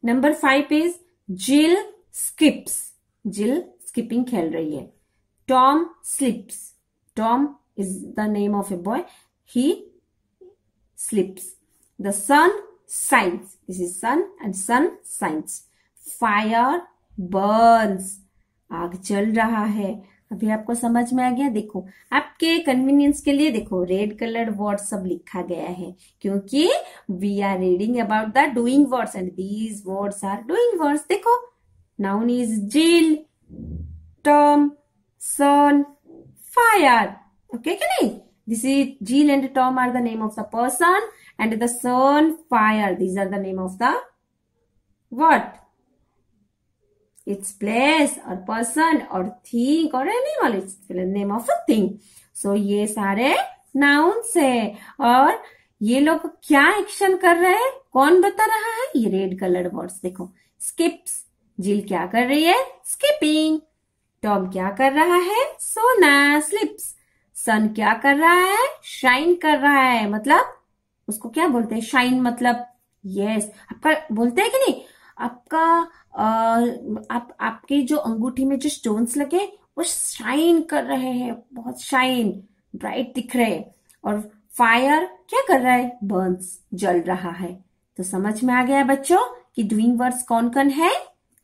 Number 5 is Jill skips, Jill skipping खेल रही है। Tom slips, Tom is the name of a boy, he slips. The sun shines, this is sun and sun shines. Fire burns, आग जल रहा है। अभी आपको समझ में आ गया। देखो आपके कन्वीनियंस के लिए देखो रेड कलर्ड वर्ड्स सब लिखा गया है, क्योंकि we are reading about the doing words and these words are doing words. देखो noun is Jill, Tom, sun, fire. Okay कि नहीं? This is Jill and Tom are the name of the person and the sun, fire, these are the name of the what? Its place or person or thing or animal. It's the name of a thing. So ये सारे nouns है। और ये लोग क्या action कर रहे हैं, कौन बता रहा है? ये रेड कलर्ड वर्ड्स। देखो स्किप्स, जिल क्या कर रही है? स्किपिंग। टॉम क्या कर रहा है? सोना, स्लिप्स। सन क्या कर रहा है? शाइन कर रहा है। मतलब उसको क्या बोलते हैं? शाइन मतलब यस। आपका बोलते हैं कि नहीं, आपका आपके जो अंगूठी में जो स्टोन्स लगे वो शाइन कर रहे हैं, बहुत शाइन, ब्राइट दिख रहे हैं। और फायर क्या कर रहा है? बर्न्स, जल रहा है। तो समझ में आ गया बच्चों कि डूइंग वर्ड्स कौन कौन है?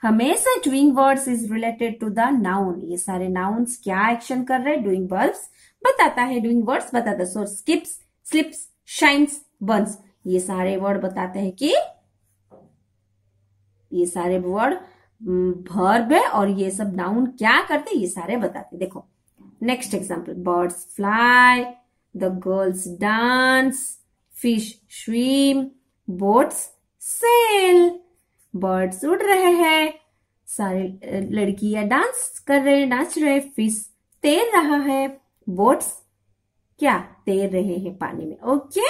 हमेशा doing words is related to the noun. ये सारे नाउन्स क्या एक्शन कर रहे हैं? डूइंग वर्ड्स बताता है, डूइंग वर्ड्स बताता है। सो स्किप्स, स्लिप्स, शाइन्स, बर्न्स, ये सारे वर्ड बताते हैं कि ये सारे वर्ड वर्ब है और ये सब नाउन क्या करते हैं, ये सारे बताते। देखो next example, birds fly, the girls dance, fish swim, boats sail. Birds उड़ रहे हैं, सारे लड़कियां डांस कर रहे हैं, नाच रहे। फिश तैर रहा है, बोट्स क्या तैर रहे हैं पानी में। Okay,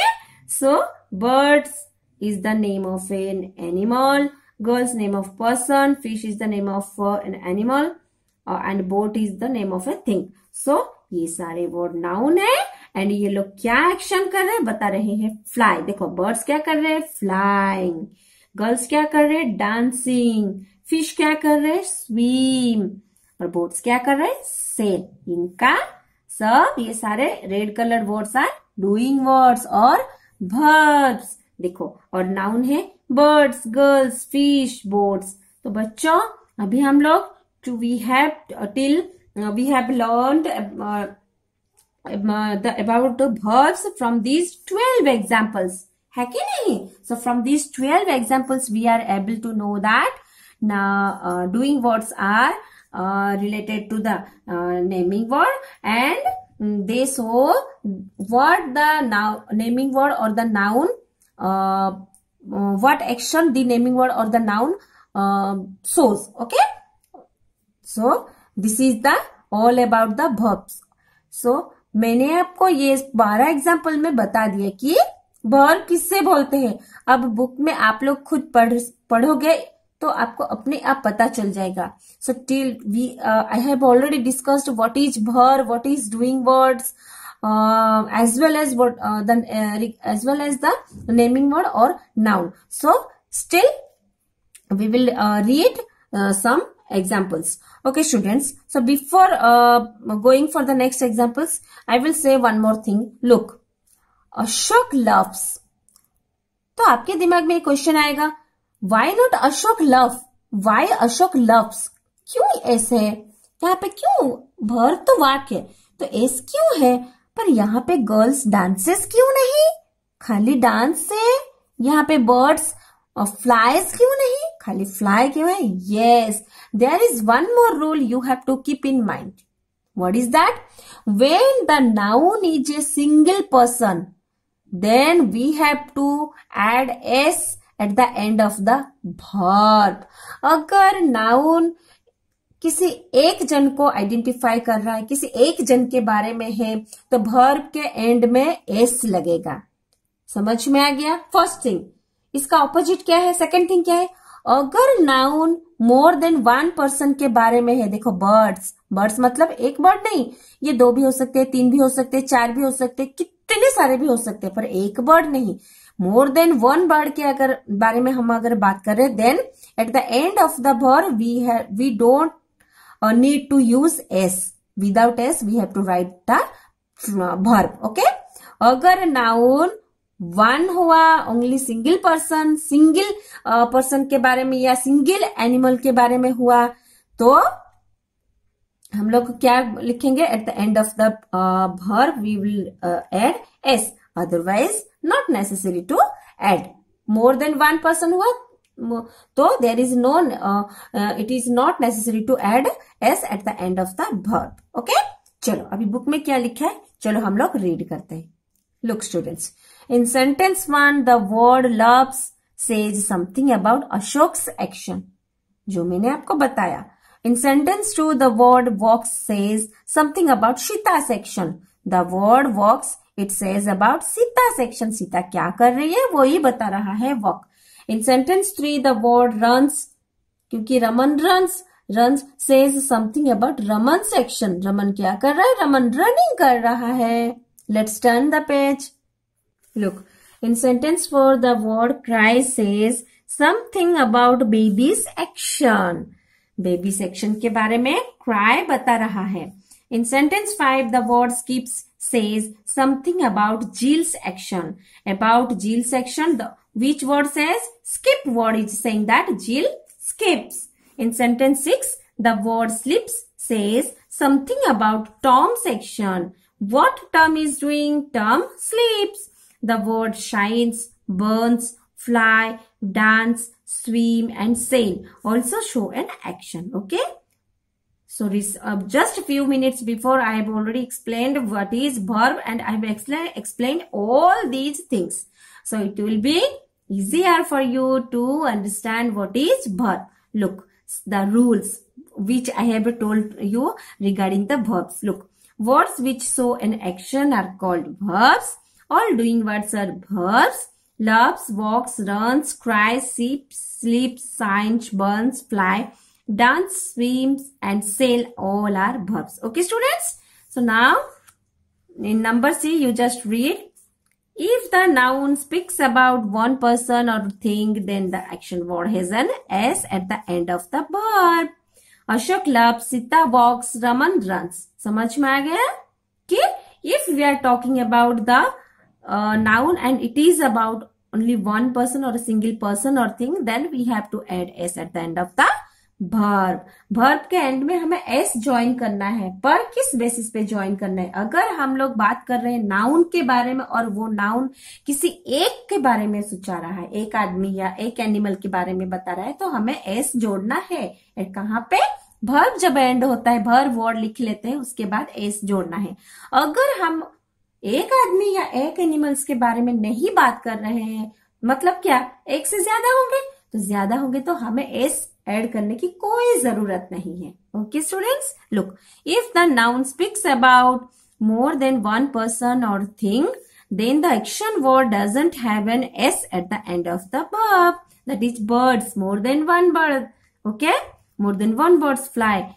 so birds is the name of an animal, girls name of person, fish is the name of an animal, and boat is the name of a thing. So ये सारे वर्ड नाउन है and ये लोग क्या action कर रहे हैं बता रहे हैं। फ्लाई, देखो बर्ड्स क्या कर रहे हैं? फ्लाइंग। गर्ल्स क्या कर रहे हैं? डांसिंग। फिश क्या कर रहे हैं? स्विम। और बोट्स क्या कर रहे हैं? सेल। इनका सब ये सारे red colour words are doing words और वर्ब्स। देखो और नाउन है बर्ड्स, गर्ल्स, फिश, बोट्स। तो बच्चों अभी हम लोग we have learned about the verbs from these 12 examples, है कि नहीं? So from these 12 examples we are able to know that now doing words are related to the naming word, and they show what the naming word or the noun what action the naming word or the noun shows. Okay, so this is the all about the verbs. So मैंने आपको ये 12 example में बता दिया कि verb किससे बोलते हैं। अब बुक में आप लोग खुद पढ़ोगे तो आपको अपने आप पता चल जाएगा। So till we I have already discussed what is verb, what is doing words, as well as the naming word or noun. So still we will read some examples. Okay students, so before going for the next examples I will say one more thing. Look, Ashok loves. तो आपके दिमाग में question आएगा, why not Ashok love? Why Ashok loves? क्यों ऐसे है? यहाँ पे क्यों? वर्ब तो वाक्य है तो एस क्यों है, पर यहाँ पे गर्ल्स डांसेस क्यों नहीं? खाली डांस से। यहाँ पे बर्ड्स और फ्लाइज क्यों नहीं? खाली फ्लाई क्यों है? Yes, there is one more rule you have to keep in mind. What is that? When the noun is a single person then we have to add S at the end of the verb. अगर noun किसी एक जन को identify कर रहा है, किसी एक जन के बारे में है, तो वर्ब के एंड में एस लगेगा. समझ में आ गया? First thing. इसका ऑपोजिट क्या है? सेकंड थिंग क्या है? अगर noun more than one person के बारे में है, देखो बर्ड्स, बर्ड्स मतलब एक बर्ड नहीं, ये दो भी हो सकते हैं, तीन भी हो सकते हैं, चार भी हो सकते हैं, कितने सारे भी हो सकते हैं, पर एक बर्ड नहीं. मोर देन वन वर्ड के अगर बारे में हम अगर बात करें, then at the end of the verb we don't need to use s. Without s we have to write the verb. Okay. अगर noun वन हुआ, ओनली सिंगल पर्सन के बारे में या सिंगल एनिमल के बारे में हुआ, तो हम लोग क्या लिखेंगे? Eight the end of the verb we will add s. Otherwise not necessary to add. More than one person हुआ तो there is no it is not necessary to add s at the end of the verb. Okay. चलो अभी book में क्या लिखा है, चलो हम लोग रीड करते हैं. Look students, in sentence 1 the word loves says something about Ashok's action, जो मैंने आपको बताया. In sentence 2 the word walks says something about Sita's action. The word walks it says about Sita's action. Sita क्या कर रही है वो ही बता रहा है walk. In sentence 3 the word runs, क्योंकि Raman runs says something about Raman's action. Raman क्या कर रहा है? रमन रनिंग कर रहा है. Let's turn the page. Look, in sentence 4 the word cry says something about baby's action. Baby's action के बारे में cry बता रहा है. In sentence 5 the word skips says something about Jill's action. About Jill's action, which word says? Skip word is saying that Jill skips. In sentence 6 the word slips says something about Tom's action. What Tom is doing? Tom sleeps. The word shines, burns, fly, dance, swim and sail also show an action. Okay. So just a few minutes before I have already explained what is verb and I have explained all these things. So it will be easier for you to understand what is verb. Look, the rules which I have told you regarding the verbs. Look, words which show an action are called verbs. All doing words are verbs. Loves, walks, runs, cries, sleeps, shines, burns, fly, dance, swims and sail all are verbs. Okay students? So now in number C you just read. If the noun speaks about one person or thing, then the action word has an s at the end of the verb. Ashok loves, Sita walks, Raman runs. समझ में आ गया कि if we are talking about the noun and it is about only one person or a single person or thing, then we have to add s at the end of the verb. verb के and में हमें s join करना है, पर किस basis पे join करना है? अगर हम लोग बात कर रहे हैं नाउन के बारे में और वो नाउन किसी एक के बारे में सोचा रहा है, एक आदमी या एक एनिमल के बारे में बता रहा है, तो हमें s जोड़ना है. कहाँ पे? verb जब एंड होता है, verb वर्ड लिख लेते हैं, उसके बाद s जोड़ना है. अगर हम एक आदमी या एक एनिमल्स के बारे में नहीं बात कर रहे हैं, मतलब क्या? एक से ज्यादा होंगे, तो ज्यादा होंगे तो हमें s ऐड करने की कोई जरूरत नहीं है. Okay students, look, if the noun speaks about more than one person और thing, then the action word doesn't have an s at the end of the verb. That is birds, more than one bird. Okay, more than one birds fly.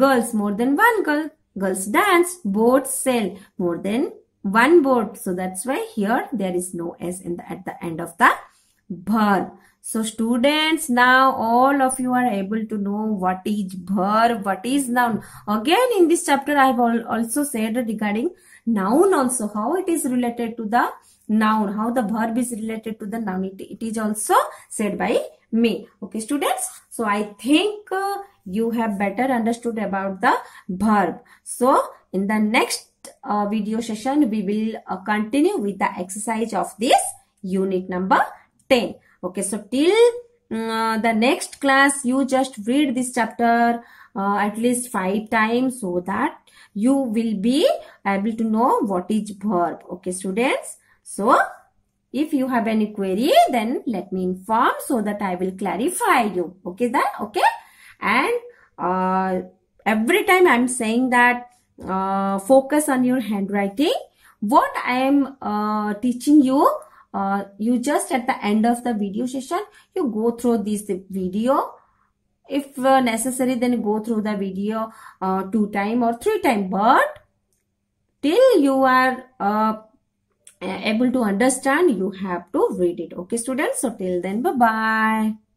Girls, more than one girl. Girls dance. Boats sail, more than one boat. So that's why here there is no s at the end of the verb. So students, now all of you are able to know what is verb, what is noun. Again in this chapter I have also said regarding noun also, how it is related to the noun, how the verb is related to the noun. It is also said by me. Okay students, so I think you have better understood about the verb. So in the next video session we will continue with the exercise of this unit number 10. Okay, so till the next class, you just read this chapter at least 5 times so that you will be able to know what is verb. Okay, students. So, if you have any query, then let me inform so that I will clarify you. Okay, that okay. And every time I'm saying that focus on your handwriting. What I am teaching you. You just at the end of the video session, you go through this video. If necessary, then go through the video 2 times or 3 times. But till you are able to understand, you have to read it. Okay students, so till then, bye bye.